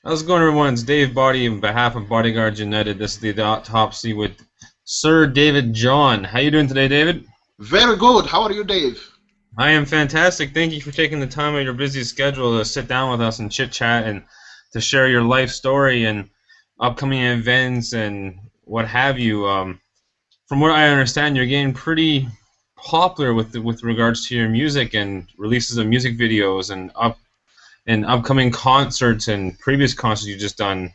How's it going, everyone? It's Dave Boddy on behalf of Bodyguards United. This is the Autopsy with Sir David John. How you doing today, David? Very good. How are you, Dave? I am fantastic. Thank you for taking the time out of your busy schedule to sit down with us and chit chat and to share your life story and upcoming events and what have you. From what I understand, you're getting pretty popular with regards to your music and releases of music videos and upcoming concerts and previous concerts you just done.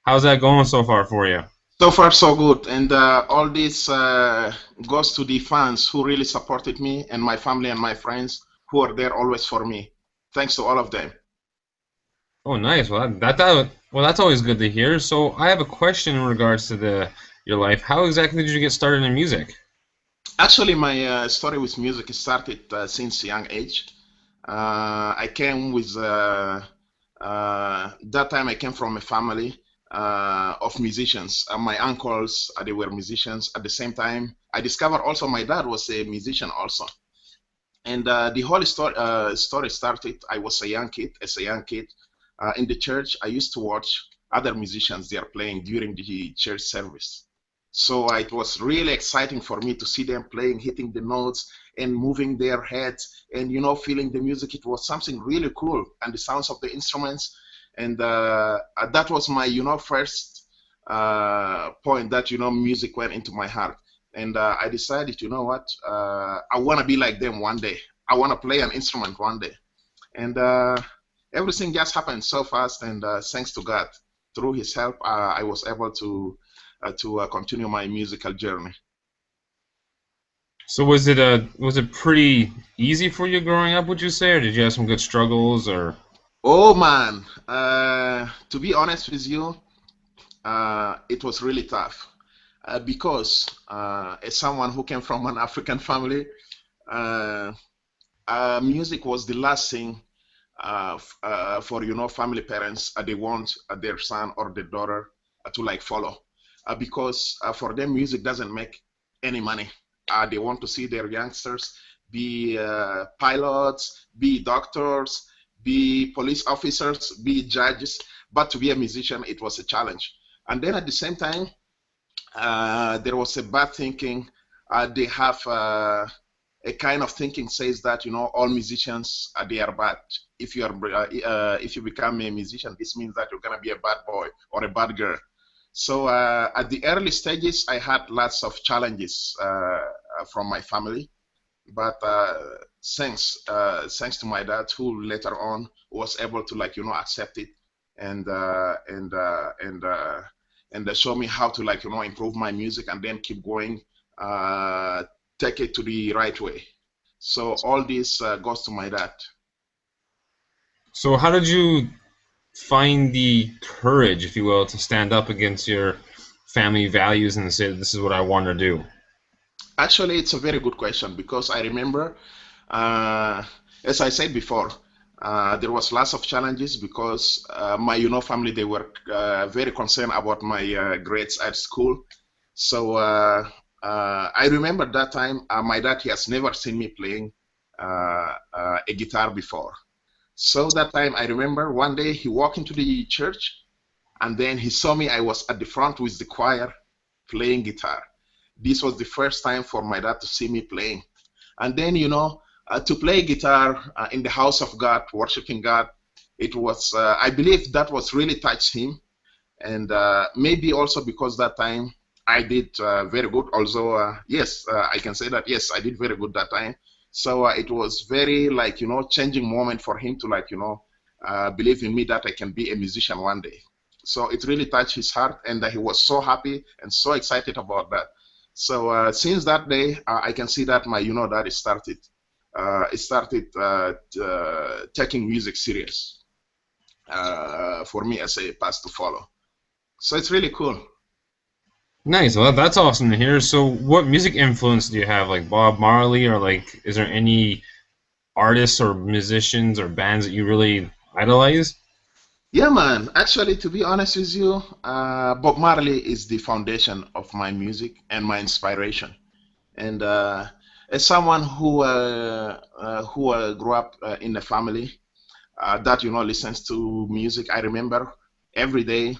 How's that going so far for you? So far, so good. And all this goes to the fans who really supported me and my family and my friends who are there always for me. Thanks to all of them. Oh, nice. Well, that's always good to hear. So, I have a question in regards to the your life. How exactly did you get started in music? Actually, my story with music started since a young age. I came with that time. I came from a family of musicians. My uncles, they were musicians. At the same time, I discovered also my dad was a musician also. And the whole story started. I was a young kid. As a young kid, in the church, I used to watch other musicians they are playing during the church service. So it was really exciting for me to see them playing, hitting the notes, and moving their heads, and feeling the music. It was something really cool, and the sounds of the instruments, and that was my first point that music went into my heart. And I decided, you know what, I want to be like them one day. I want to play an instrument one day. And everything just happened so fast. And thanks to God, through His help, I was able to continue my musical journey. So, was it pretty easy for you growing up, would you say, or did you have some good struggles or Oh man, to be honest with you, it was really tough because as someone who came from an African family, uh, music was the last thing for family parents they want their son or their daughter to like follow because for them music doesn't make any money. They want to see their youngsters be pilots, be doctors, be police officers, be judges, but to be a musician it was a challenge. And then at the same time there was a bad thinking. They have a kind of thinking says that all musicians they are bad. If you become a musician, this means that you're gonna be a bad boy or a bad girl. So at the early stages, I had lots of challenges from my family, but thanks to my dad, who later on was able to like accept it and show me how to like improve my music and then keep going, uh, take it to the right way. So all this goes to my dad. so? How did you find the courage, if you will, to stand up against your family values and say this is what I want to do? Actually, it's a very good question because I remember, uh, as I said before, there was lots of challenges because my family they were very concerned about my grades at school. So I remember that time my dad he has never seen me playing a guitar before. So that time I remember one day he walked into the church and then he saw me. I was at the front with the choir playing guitar. This was the first time for my dad to see me playing. And then, to play guitar in the house of God, worshiping God, it was, I believe that was really touched him. And maybe also because that time I did very good. Also, yes, I can say that, yes, I did very good that time. So it was very like, changing moment for him to like, believe in me that I can be a musician one day. So it really touched his heart, and he was so happy and so excited about that. So since that day, I can see that my, that it started taking music serious for me as a path to follow. So it's really cool. Nice. Well, that's awesome to hear. So, what music influence do you have, like Bob Marley, or like, is there any artists or musicians or bands that you really idolize? Yeah, man. Actually, to be honest with you, Bob Marley is the foundation of my music and my inspiration. And as someone who grew up in a family that listens to music, I remember every day.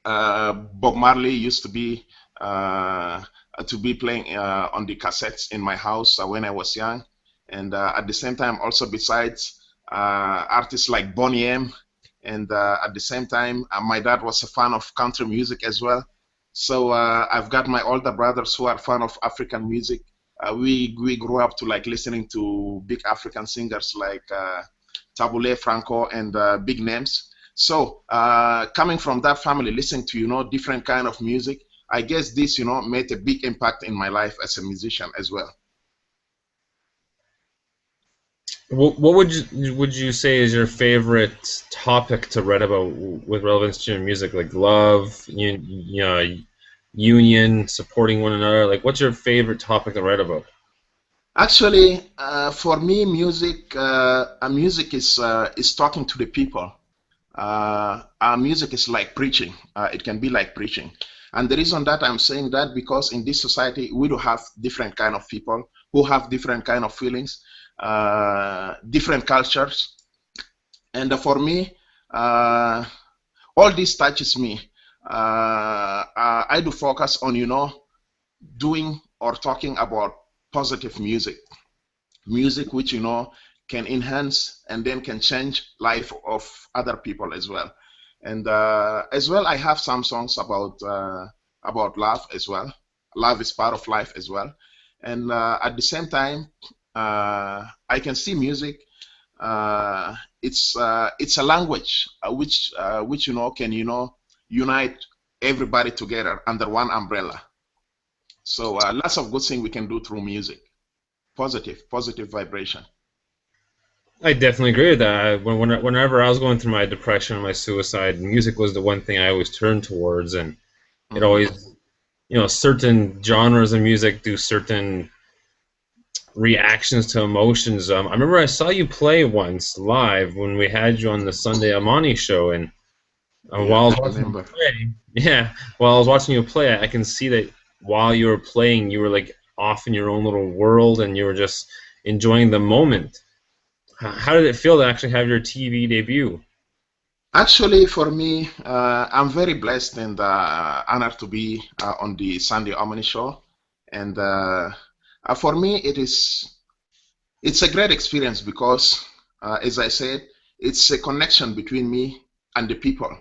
Bob Marley used to be playing on the cassettes in my house when I was young, and at the same time, also besides artists like Boney M, and at the same time, my dad was a fan of country music as well. So I've got my older brothers who are fan of African music. We grew up to like listening to big African singers like Tabule Franco and big names. So coming from that family, listening to different kind of music, I guess this made a big impact in my life as a musician as well. What would you say is your favorite topic to write about with relevance to your music, like love, union, supporting one another? Like, what's your favorite topic to write about? Actually, for me, music is talking to the people. Our music is like preaching. It can be like preaching. And the reason that I'm saying that, because in this society we do have different kind of people who have different kind of feelings, different cultures, and for me, uh, all this touches me. I do focus on doing or talking about positive music, music which can enhance and then can change life of other people as well. And as well, I have some songs about love as well. Love is part of life as well. And at the same time, I can see music. It's a language which can unite everybody together under one umbrella. So lots of good things we can do through music. Positive vibration. I definitely agree with that. Whenever I was going through my depression and my suicide, music was the one thing I always turned towards, and it Hmm. always, certain genres of music do certain reactions to emotions. I remember I saw you play once live when we had you on the Sunday Amani show, and Yeah, while I was I watching you remember. play, yeah, while I was watching you play, I can see that while you were playing, you were like off in your own little world, and you were just enjoying the moment. How did it feel to actually have your TV debut? Actually, for me, I'm very blessed and honored to be on the Sunday Omni show. And for me, it's a great experience because, as I said, it's a connection between me and the people.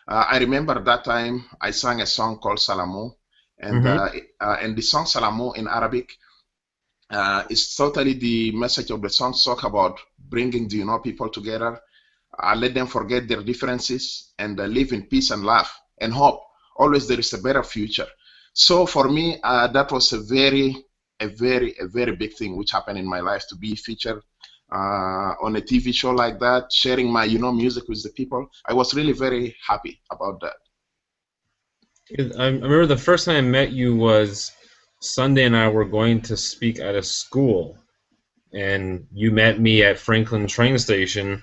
I remember that time I sang a song called Salamu, Hmm. and the song Salamu in Arabic is totally the message of the song talk about bringing the people together, let them forget their differences and live in peace and love and hope. Always there is a better future. So for me, that was a very big thing which happened in my life to be featured on a TV show like that, sharing my music with the people. I was really very happy about that. I remember the first time I met you was Sunday and I were going to speak at a school, and you met me at Franklin train station.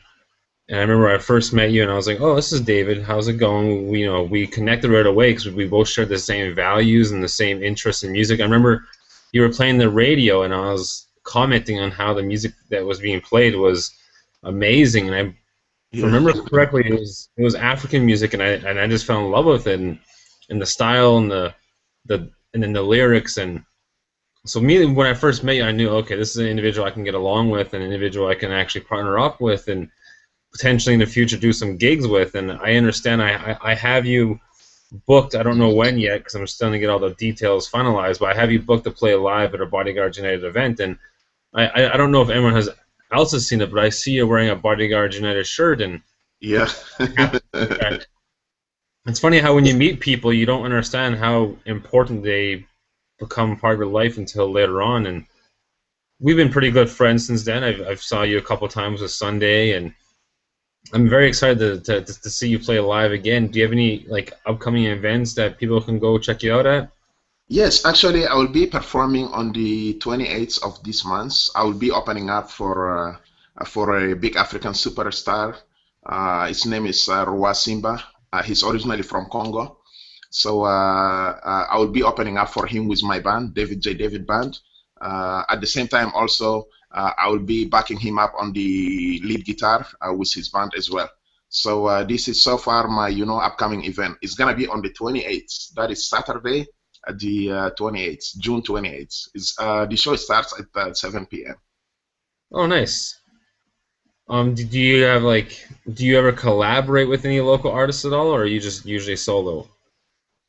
And I remember I first met you, and I was like, "Oh, this is David. How's it going?" We connected right away because we both shared the same values and the same interests in music. I remember you were playing the radio, and I was commenting on how the music that was being played was amazing. And if I Yeah. remember correctly, it was African music, and I just fell in love with it, and the style and and then the lyrics. And so me, when I first met you, I knew, okay, this is an individual I can get along with, an individual I can actually partner up with, and potentially in the future do some gigs with. And I understand I have you booked. I don't know when yet because I'm still going to get all the details finalized, but I have you booked to play live at a Bodyguards United event. And I don't know if anyone else has seen it, but I see you wearing a Bodyguards United shirt, and Yeah. it's funny how when you meet people, you don't understand how important they become part of your life until later on. And we've been pretty good friends since then. I've saw you a couple times with Sunday, and I'm very excited to see you play live again. Do you have any like upcoming events that people can go check you out at? Yes, actually, I will be performing on the 28th of this month. I will be opening up for a big African superstar. His name is Roi Simba. He's originally from Congo. So I will be opening up for him with my band, David J. David Band. At the same time, also, I will be backing him up on the lead guitar with his band as well. So this is so far my, upcoming event. It's gonna be on the 28th. That is Saturday, the 28th, June 28th. The show starts at 7 p.m. Oh, nice. Do you have like, do you ever collaborate with any local artists at all, or are you just usually solo?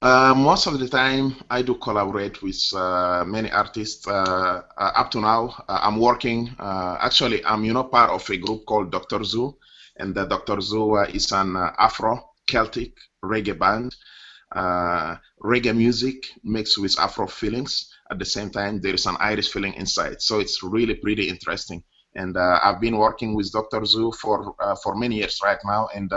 Most of the time, I do collaborate with many artists. Up to now, I'm working. Actually, I'm part of a group called Dr. Zoo, and Dr. Zoo is an Afro Celtic reggae band. Reggae music mixed with Afro feelings. At the same time, there is an Irish feeling inside. So it's really pretty interesting. And I've been working with Dr. Zoo for many years right now, and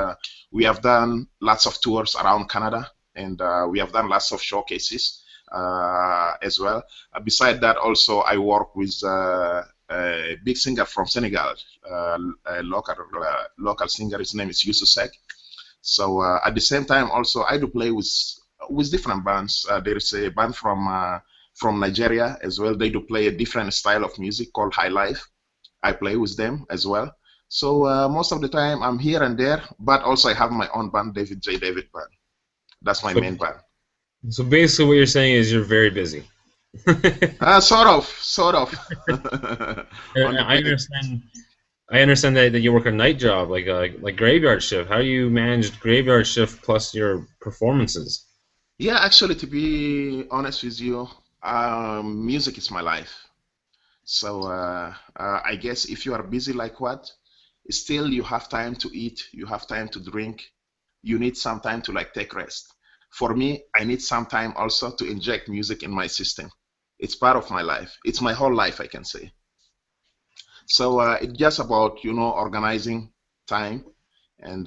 we have done lots of tours around Canada, and we have done lots of showcases as well. Beside that, also I work with a big singer from Senegal, a local singer. His name is Youssou Seck. So at the same time, also I do play with different bands. There is a band from Nigeria as well. They do play a different style of music called High Life. I play with them as well. So most of the time I'm here and there, but also I have my own band, David J. David Band. That's my So, main band. so basically, what you're saying is you're very busy. Sort of. On the I plate. understand. I understand that you work a night job, like graveyard shift. How do you manage graveyard shift plus your performances? Yeah, actually, to be honest with you, music is my life. So I guess if you are busy like what, still you have time to eat, you have time to drink, you need some time to like take rest. For me, I need some time also to inject music in my system. It's part of my life. It's my whole life, I can say. So it's just about organizing time and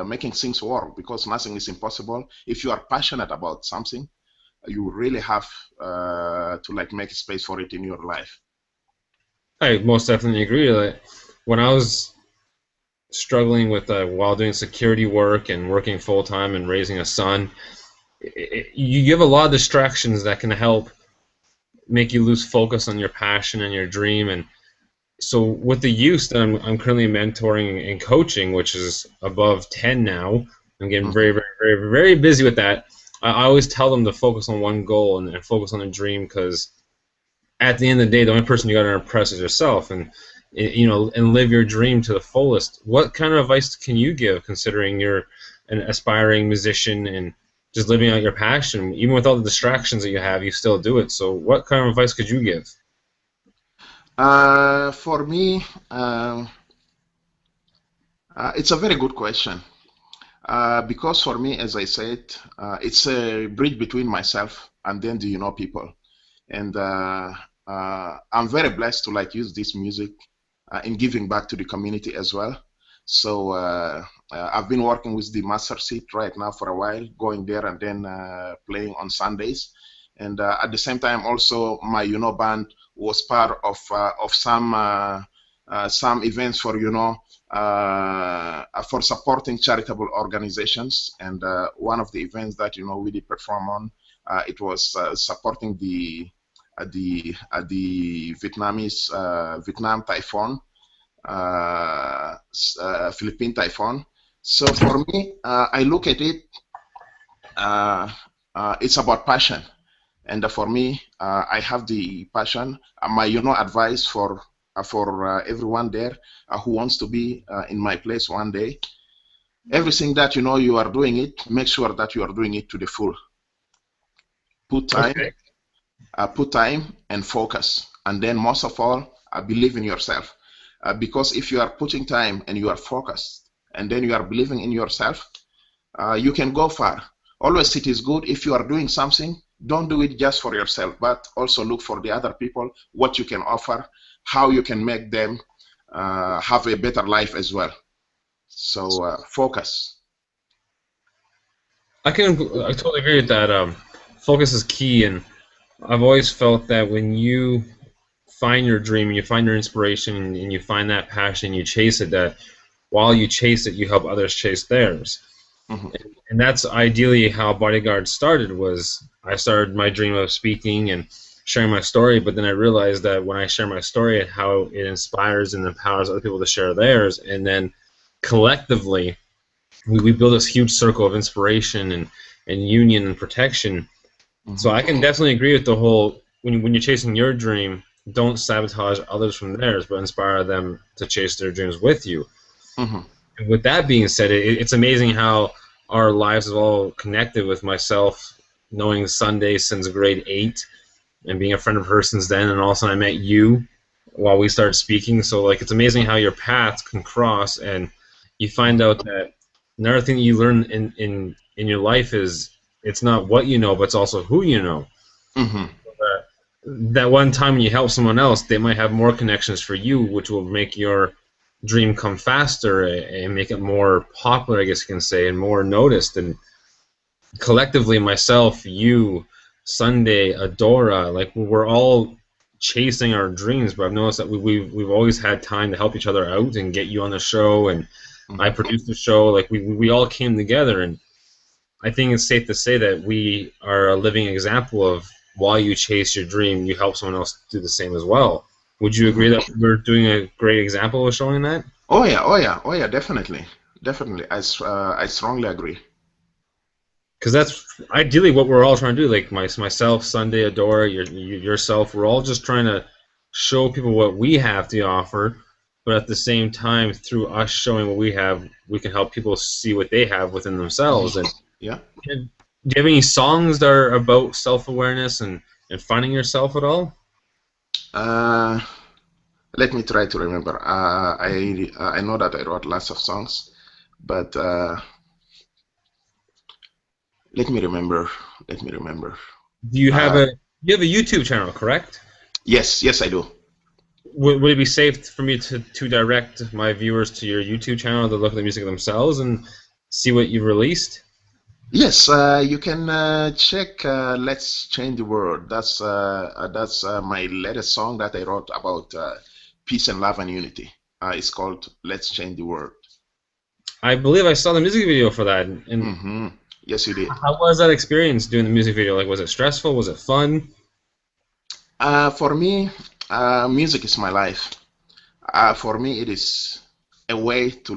making things work because nothing is impossible. If you are passionate about something, you really have to like make space for it in your life. I most definitely agree. Like, when I was struggling with while doing security work and working full time and raising a son, you have a lot of distractions that can help make you lose focus on your passion and your dream. And so with the youth that I'm currently mentoring and coaching, which is above 10 now, I'm getting Hmm. very busy with that. I always tell them to focus on one goal and focus on a dream because at the end of the day, the only person you got to impress is yourself, and and live your dream to the fullest. What kind of advice can you give, considering you're an aspiring musician and just living out your passion, even with all the distractions that you have, you still do it. So, what kind of advice could you give? For me, it's a very good question. Because for me, as I said, it's a bridge between myself and then the people. And I'm very blessed to like use this music in giving back to the community as well. So I've been working with the Master Seat right now for a while, going there and then playing on Sundays. And at the same time, also my band was part of some events for for supporting charitable organizations. And one of the events that we did perform on, it was supporting the Vietnamese Vietnam typhoon, Philippine typhoon. So for me, I look at it. Uh, it's about passion, and for me, I have the passion. My advice for everyone there who wants to be in my place one day. Everything that you are doing it, make sure that you are doing it to the full. Put time, Okay. put time and focus, and then most of all, believe in yourself. Because if you are putting time and you are focused, and then you are believing in yourself, you can go far. Always, it is good if you are doing something. Don't do it just for yourself, but also look for the other people, what you can offer, how you can make them have a better life as well. So focus. I totally agree with that. Focus is key, and I've always felt that when you find your dream, and you find your inspiration, and you find that passion, you chase it. That while you chase it, you help others chase theirs. Mhm. And that's ideally how Bodyguard started. Was I started my dream of speaking and sharing my story, but then I realized that when I share my story, how it inspires and empowers other people to share theirs, and then collectively we build this huge circle of inspiration and union and protection. So Hmm. I can definitely agree with the whole when you're chasing your dream, don't sabotage others from theirs, but inspire them to chase their dreams with you. Hmm. And with that being said, it's amazing how our lives have all connected with myself knowing Sunday since grade 8 and being a friend of hers since then, and all of a sudden I met you while we started speaking. So like it's amazing how your paths can cross, and you find out that another thing that you learn in your life is it's not what you know, but it's also who you know. Hmm. That, that one time when you help someone else, they might have more connections for you, which will make your dream come faster and make it more popular, I guess you can say, and more noticed. And collectively, myself, you, Sunday, Adora, like we're all chasing our dreams. But I've noticed that we've always had time to help each other out and get you on the show, and I Hmm. produced the show. Like we all came together, and I think it's safe to say that we are a living example of while you chase your dream, you help someone else do the same as well. Would you agree Hmm. that we're doing a great example of showing that? Oh yeah, oh yeah, oh yeah, definitely, definitely. I strongly agree. Because that's ideally what we're all trying to do. Like myself, Sunday, Adora, yourself, we're all just trying to show people what we have to offer, but at the same time, through us showing what we have, we can help people see what they have within themselves. And Yeah. do you have any songs that are about self-awareness and finding yourself at all? Uh, Let me try to remember. I know that I wrote lots of songs, but let me remember. Let me remember. Do you have Uh, a YouTube channel, correct? yes, yes, I do. Would it be safe for me to direct my viewers to your YouTube channel to look at the music themselves and see what you've released? Yes, you can check "Let's Change the World." That's my latest song that I wrote about peace and love and unity. It's called "Let's Change the World." I believe I saw the music video for that. And Hmm. Yes, you did. how was that experience doing the music video? Like, was it stressful? Was it fun? For me, music is my life. For me, it is a way to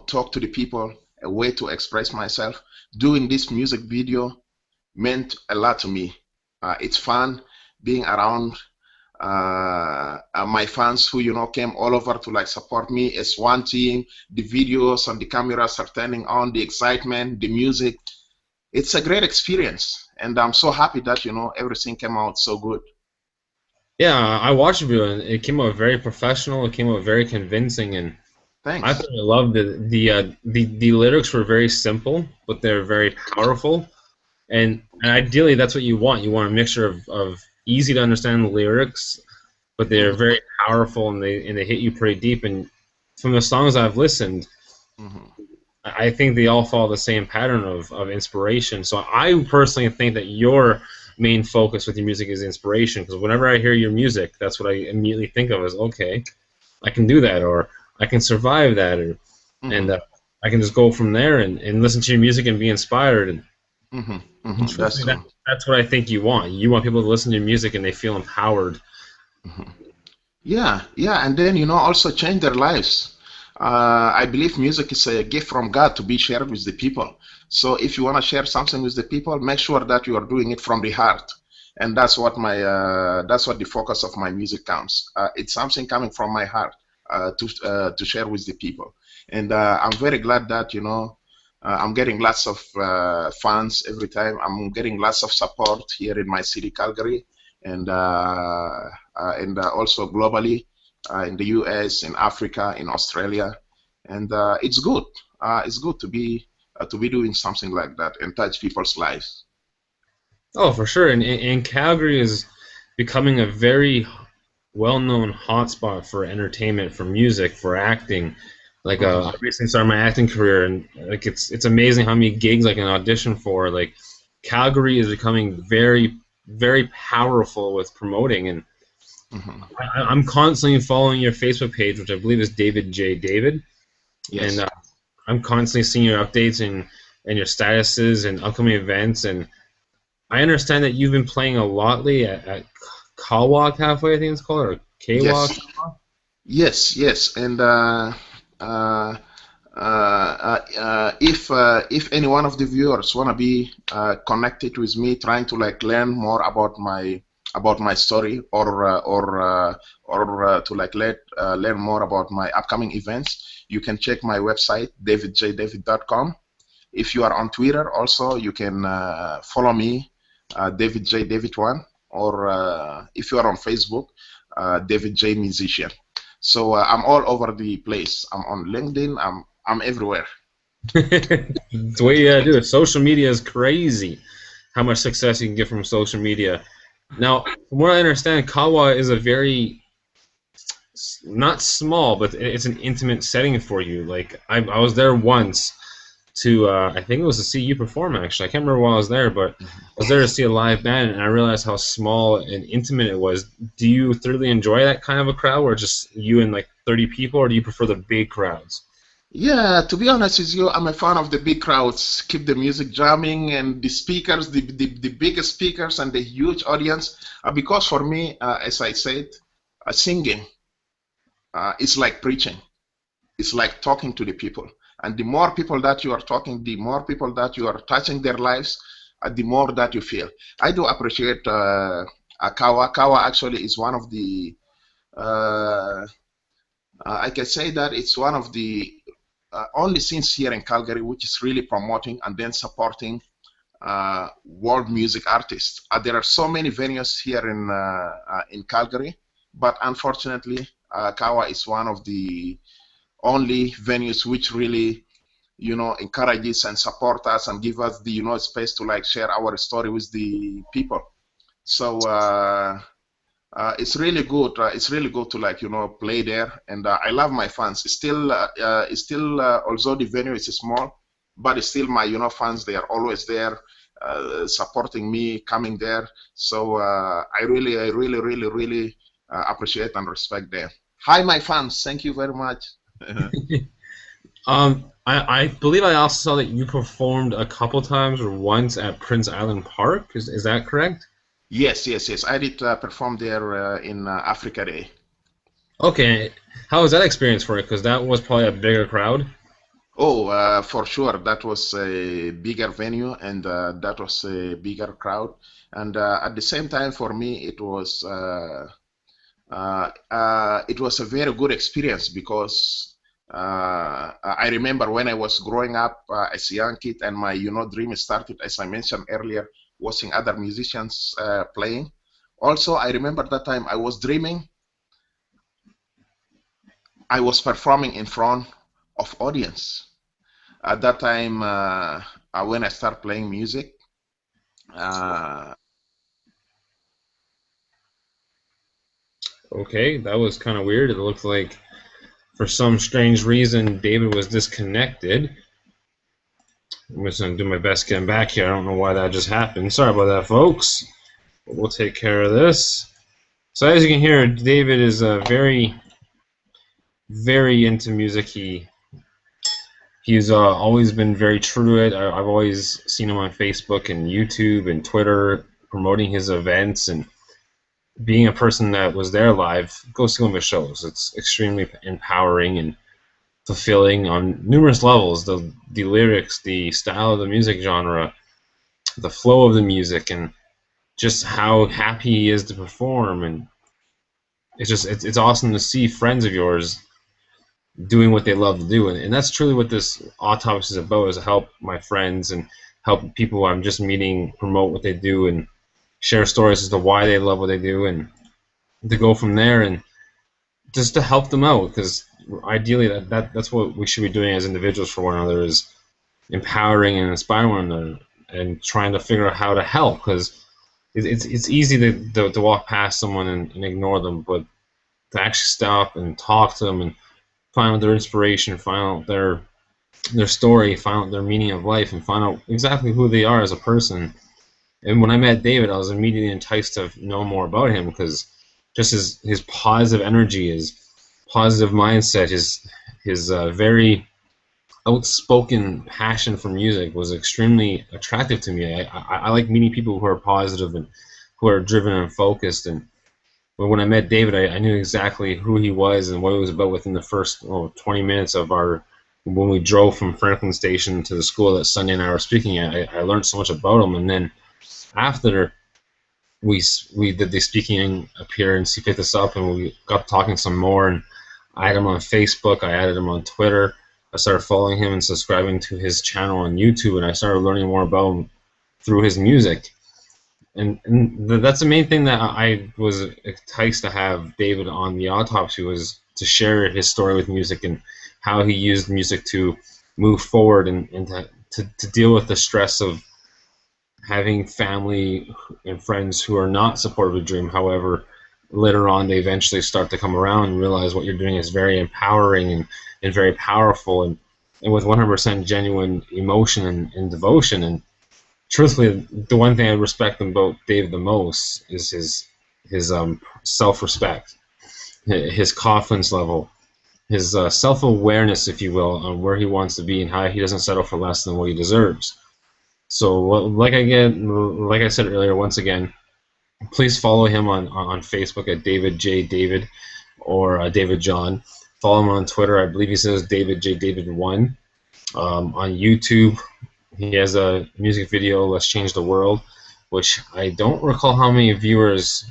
talk to the people, a way to express myself. Doing this music video meant a lot to me. It's fun being around my fans who came all over to like support me as one team. The videos and the cameras are turning on, the excitement, the music. It's a great experience, and I'm so happy that everything came out so good. Yeah, I watched the video and it came out very professional. It came out very convincing, and I Thanks. thought I loved it. The lyrics were very simple, but they're very powerful. And ideally, that's what you want. You want a mixture of easy to understand lyrics, but they're Hmm. very powerful and they hit you pretty deep. And from the songs I've listened, Hmm. I think they all follow the same pattern of inspiration. So I personally think that your main focus with your music is inspiration, because whenever I hear your music, that's what I immediately think of as okay, I can do that, or I can survive that, or Hmm. and I can just go from there and listen to your music and be inspired. Hmm. And Hmm. That's truthfully, true. that's what I think you want. You want people to listen to your music and they feel empowered. Mhm. Yeah, yeah, and then also change their lives. I believe music is a gift from God to be shared with the people. So if you want to share something with the people, make sure that you are doing it from the heart, and that's what the focus of my music counts. It's something coming from my heart to share with the people, and I'm very glad that I'm getting lots of fans every time. I'm getting lots of support here in my city, Calgary, and also globally in the US, in Africa, in Australia, and it's good. It's good to be doing something like that and touch people's lives. Oh, for sure. And Calgary is becoming a very well-known hotspot for entertainment, for music, for acting. Like Hmm. I recently started my acting career, and like it's amazing how many gigs I can audition for. Like Calgary is becoming very powerful with promoting, and Hmm. I'm constantly following your Facebook page, which I believe is David J. David, and Yes. I'm constantly seeing your updates and your statuses and upcoming events. And I understand that you've been playing a lot lately at Kawak Halfway, I think it's called, or Yes. Kwak. Yes. Yes. And uh, If any one of the viewers wanna be connected with me, trying to like learn more about my story, or to like learn more about my upcoming events, you can check my website davidjdavid.com. If you are on Twitter, also you can follow me, David J David One, or if you are on Facebook, David J Musician. So I'm all over the place. I'm on LinkedIn. I'm everywhere. It's the way you gotta do it. Social media is crazy. How much success you can get from social media. Now, from what I understand, Kawa is a very not small, but it's an intimate setting for you. Like I was there once to I think it was to see you perform. Actually, I can't remember why I was there, but I was there to see a live band, and I realized how small and intimate it was. Do you thoroughly enjoy that kind of a crowd, where it's just you and like 30 people, or do you prefer the big crowds? Yeah, to be honest with you, I'm a fan of the big crowds. Keep the music jamming and the speakers, the biggest speakers and the huge audience. Because for me, as I said, singing is like preaching. It's like talking to the people. And the more people that you are talking, the more people that you are touching their lives, the more that you feel. I do appreciate Kawa. Kawa actually is one of the, uh, I can say that it's one of the only scenes here in Calgary which is really promoting and then supporting world music artists. There are so many venues here in Calgary, but unfortunately, Kawa is one of the only venues which really, encourages and support us and give us the, space to like share our story with the people. So it's really good. It's really good to like play there, and I love my fans. Although the venue is small, but it's still my fans. They are always there, supporting me, coming there. So I really, really, really appreciate and respect them. Hi, my fans. Thank you very much. I believe I also saw that you performed a couple times or once at Prince Island Park. Is that correct? Yes, yes, yes. I did perform there in Africa Day. Okay. How was that experience for you? Because that was probably a bigger crowd. Oh, for sure. That was a bigger venue, and that was a bigger crowd. And at the same time, for me, it was a very good experience because I remember when I was growing up as a young kid, and my dream started, as I mentioned earlier, watching other musicians playing. Also, I remember that time I was dreaming I was performing in front of audience. At that time, when I started playing music, uh, Okay, that was kind of weird. It looked like for some strange reason David was disconnected. I'm just gonna do my best getting back here. I don't know why that just happened. Sorry about that, folks. But we'll take care of this. So as you can hear, David is very, very into music. He's always been very true to it. I've always seen him on Facebook and YouTube and Twitter promoting his events, and being a person that was there live, go see one of his shows. It's extremely empowering and fulfilling on numerous levels. The lyrics, the style of the music genre, the flow of the music, and just how happy he is to perform. And it's awesome to see friends of yours doing what they love to do, and that's truly what this autopsy is about: is to help my friends and help people I'm just meeting promote what they do and share stories as to why they love what they do, and to go from there and just to help them out, because ideally that's what we should be doing as individuals for one another, is empowering and inspiring one another and trying to figure out how to help, because it's easy to walk past someone and ignore them, but to actually stop and talk to them and find out their inspiration, find out their story, find out their meaning of life, and find out exactly who they are as a person. And when I met David, I was immediately enticed to know more about him, because just his positive energy, his positive mindset, his very outspoken passion for music was extremely attractive to me. I like meeting people who are positive and who are driven and focused. And when I met David, I knew exactly who he was and what it was about within the first 20 minutes of our when we drove from Franklin Station to the school that Sunday and I were speaking at, I learned so much about him. And then after we did the speaking appearance, he picked us up and we got talking some more. And I had him on Facebook. I added him on Twitter. I started following him and subscribing to his channel on YouTube, and I started learning more about him through his music. And that's the main thing that I was enticed to have David on the Autopsy, was to share his story with music and how he used music to move forward and to deal with the stress of having family and friends who are not supportive of the dream. However, later on they eventually start to come around and realize what you're doing is very empowering and very powerful, and with 100% genuine emotion and devotion. And truthfully, the one thing I respect about Dave the most is his self-respect, his confidence level, his self-awareness, if you will, on where he wants to be and how he doesn't settle for less than what he deserves. So, like I said earlier, once again, please follow him on Facebook at David J. David or David John. Follow him on Twitter. I believe he says David J. David 1. On YouTube, he has a music video, Let's Change the World, which I don't recall how many viewers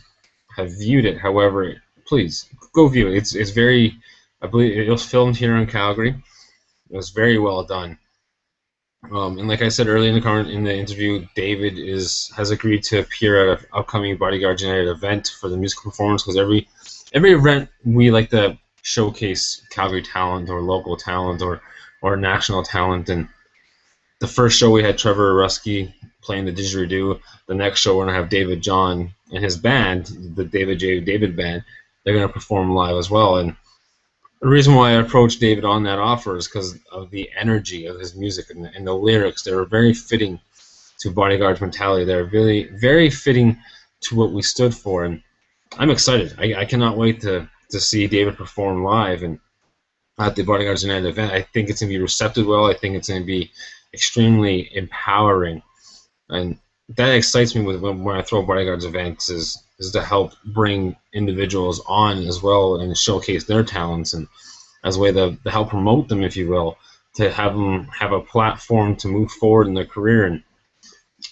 have viewed it. However, please go view it. It's very, I believe it was filmed here in Calgary. It was very well done. And like I said earlier in the interview, David has agreed to appear at an upcoming Bodyguards United event for the musical performance, because every event we like to showcase Calgary talent or local talent or national talent. And the first show we had Trevor Rusky playing the didgeridoo. The next show we're going to have David John and his band, the David J. David Band. They're going to perform live as well. And the reason why I approached David on that offer is because of the energy of his music and the lyrics. They were very fitting to Bodyguards mentality. They're really very fitting to what we stood for. And I'm excited. I cannot wait to see David perform live and at the Bodyguards United event. I think it's going to be receptive well. I think it's going to be extremely empowering. And that excites me when I throw Bodyguards events is to help bring individuals on as well and showcase their talents, and as a way to help promote them, if you will, to have them have a platform to move forward in their career. And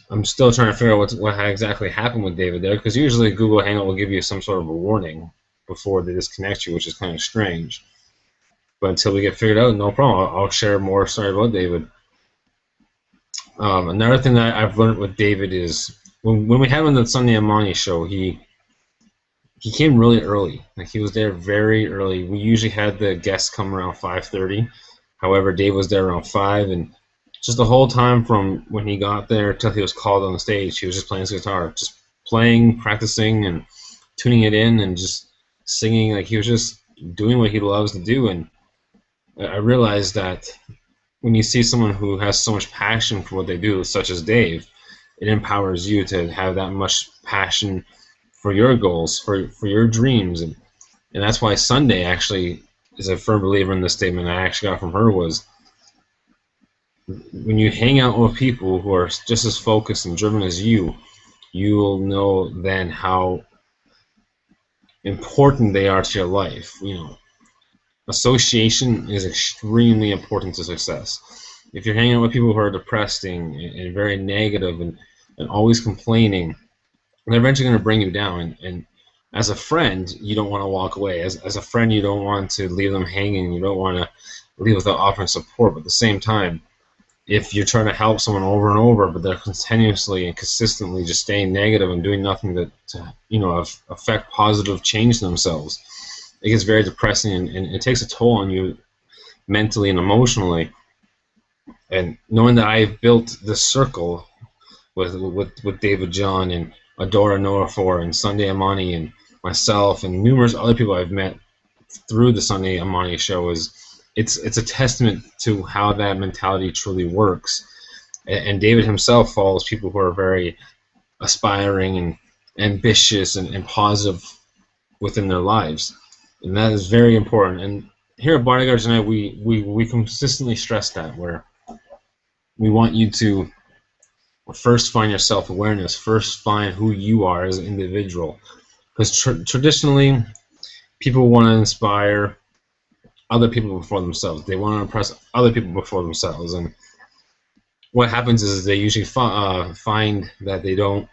I'm still trying to figure out what exactly happened with David there, because usually Google Hangout will give you some sort of a warning before they disconnect you, which is kind of strange. But until we get figured out, no problem. I'll share more story about David. Another thing that I've learned with David is when we had him on the Sunday Amani show, he came really early. Like, he was there very early. We usually had the guests come around 5:30. However, Dave was there around 5, and just the whole time from when he got there till he was called on the stage, he was just playing his guitar, just playing, practicing, and tuning it in, and just singing. Like, he was just doing what he loves to do. And I realized that when you see someone who has so much passion for what they do, such as Dave, it empowers you to have that much passion for your goals, for your dreams. And that's why Sunday actually is a firm believer in the statement I actually got from her was, when you hang out with people who are just as focused and driven as you will know then how important they are to your life. You know, association is extremely important to success. If you're hanging out with people who are depressing and very negative and always complaining, they're eventually going to bring you down. And as a friend, you don't want to walk away. As a friend, you don't want to leave them hanging. You don't want to leave without offering support. But at the same time, if you're trying to help someone over and over, but they're continuously and consistently just staying negative and doing nothing to affect positive change in themselves, it gets very depressing, and it takes a toll on you mentally and emotionally. And knowing that I've built this circle with David John and Adora Noafor and Sunday Amani and myself and numerous other people I've met through the Sunday Amani show, it's a testament to how that mentality truly works. And David himself follows people who are very aspiring and ambitious and positive within their lives. And that is very important. And here at Bodyguards United, we consistently stress that, where we want you to first find your self-awareness, first find who you are as an individual. Because traditionally, people want to inspire other people before themselves. They want to impress other people before themselves. And what happens is they usually find that they don't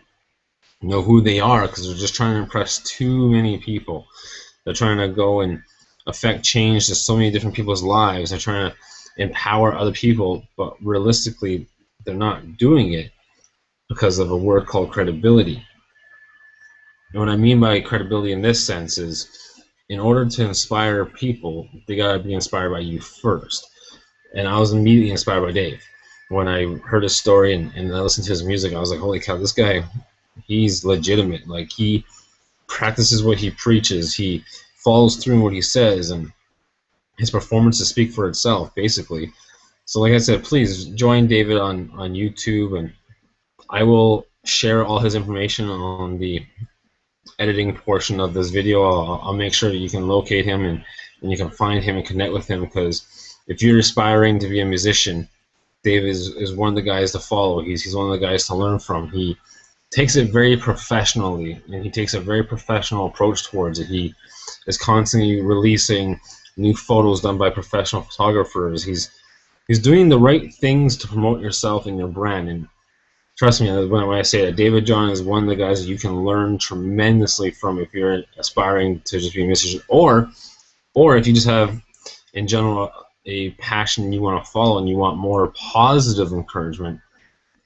know who they are because they're just trying to impress too many people. They're trying to go and affect change to so many different people's lives. They're trying to empower other people, but realistically, they're not doing it because of a word called credibility. And what I mean by credibility in this sense is, in order to inspire people, they gotta be inspired by you first. And I was immediately inspired by Dave. When I heard his story and I listened to his music, I was like, holy cow, this guy, he's legitimate. Like, he practices what he preaches. He follows through in what he says, and his performances speak for itself, basically. So like I said, please join David on YouTube, and I will share all his information on the editing portion of this video. I'll make sure that you can locate him and you can find him and connect with him, because if you're aspiring to be a musician, Dave is one of the guys to follow. He's one of the guys to learn from. He takes it very professionally, and he takes a very professional approach towards it. He is constantly releasing new photos done by professional photographers. He's doing the right things to promote yourself and your brand. And trust me when I say that, David John is one of the guys that you can learn tremendously from if you're aspiring to just be a musician, or if you just have, in general, a passion you want to follow and you want more positive encouragement.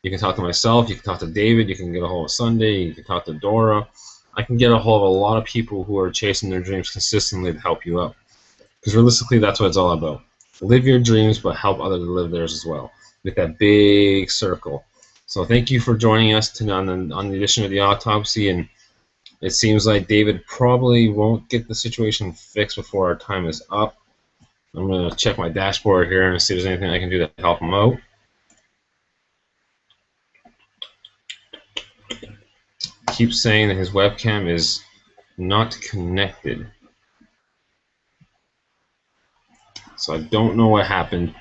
You can talk to myself, you can talk to David, you can get a hold of Sunday, you can talk to Dora. I can get a hold of a lot of people who are chasing their dreams consistently to help you out. Because realistically, that's what it's all about. Live your dreams, but help others live theirs as well. With that big circle. So thank you for joining us tonight on the edition of the Autopsy. And it seems like David probably won't get the situation fixed before our time is up. I'm going to check my dashboard here and see if there's anything I can do to help him out. Keeps saying that his webcam is not connected. So I don't know what happened.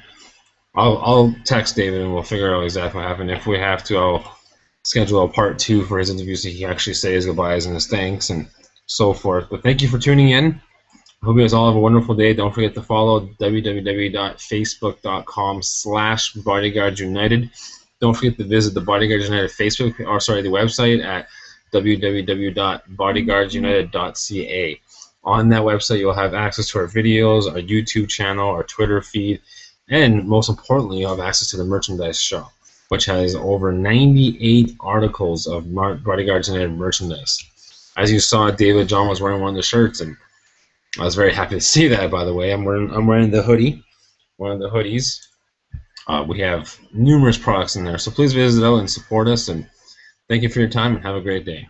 I'll text David and we'll figure out exactly what happened. If we have to, I'll schedule a part 2 for his interview so he can actually say his goodbyes and his thanks and so forth. But thank you for tuning in. I hope you guys all have a wonderful day. Don't forget to follow www.facebook.com/BodyguardsUnited. Don't forget to visit the Bodyguards United Facebook, or sorry, the website at www.bodyguardsunited.ca. On that website, you'll have access to our videos, our YouTube channel, our Twitter feed, and most importantly, you'll have access to the merchandise shop, which has over 98 articles of Bodyguards United merchandise. As you saw, David John was wearing one of the shirts, and I was very happy to see that. By the way, I'm wearing the hoodie, one of the hoodies. We have numerous products in there, so please visit out and support us. And thank you for your time, and have a great day.